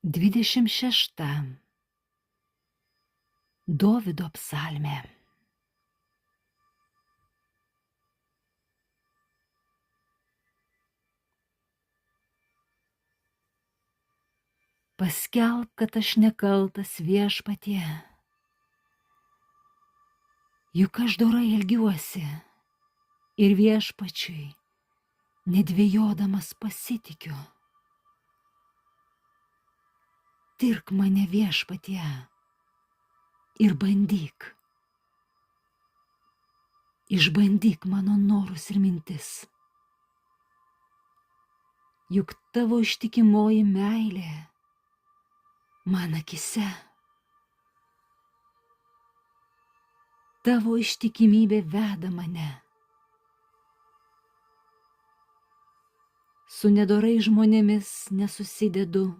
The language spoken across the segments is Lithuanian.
26. Dovydo psalmė. Paskelbk, kad aš nekaltas, Viešpatie, juk aš dorai elgiuosi ir Viešpačiui nedvejodamas pasitikiu. Tirk mane, Viešpatie, ir bandyk. Išbandyk mano norus ir mintis. Juk tavo ištikimoji meilė man akise. Tavo ištikimybė veda mane. Su nedorai žmonėmis nesusidedu,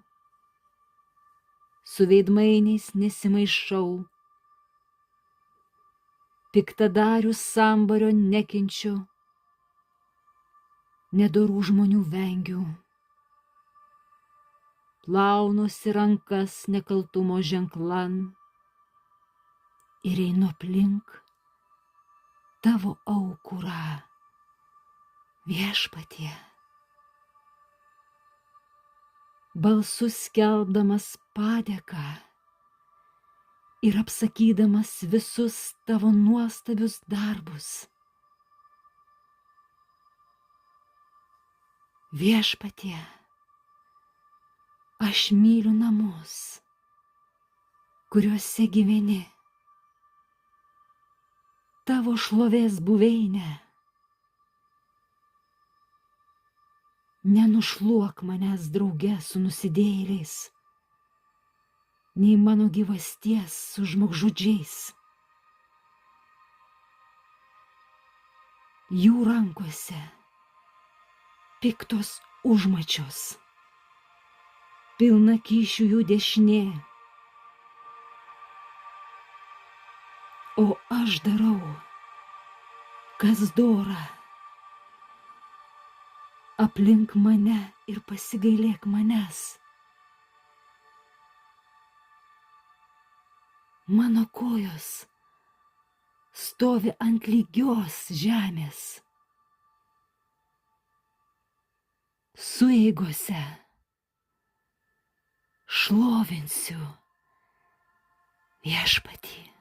su veidmainiais nesimaišau, piktadarių sambario nekenčiu, nedorų žmonių vengiu. Plaunuosi rankas nekaltumo ženklan ir einu aplink tavo aukurą, Viešpatie. Balsu skelbdamas padėką ir apsakydamas visus tavo nuostabius darbus. Viešpatie, aš myliu namus, kuriuose gyveni, tavo šlovės buveinę. Nenušluok manęs drauge su nusidėjėliais, nei mano gyvasties su žmogžudžiais. Jų rankose piktos užmačios, pilna kyšių jų dešinė, o aš darau, kas dora. Aplink mane ir pasigailėk manęs. Mano kojos stovi ant lygios žemės. Sueigose šlovinsiu Viešpatį.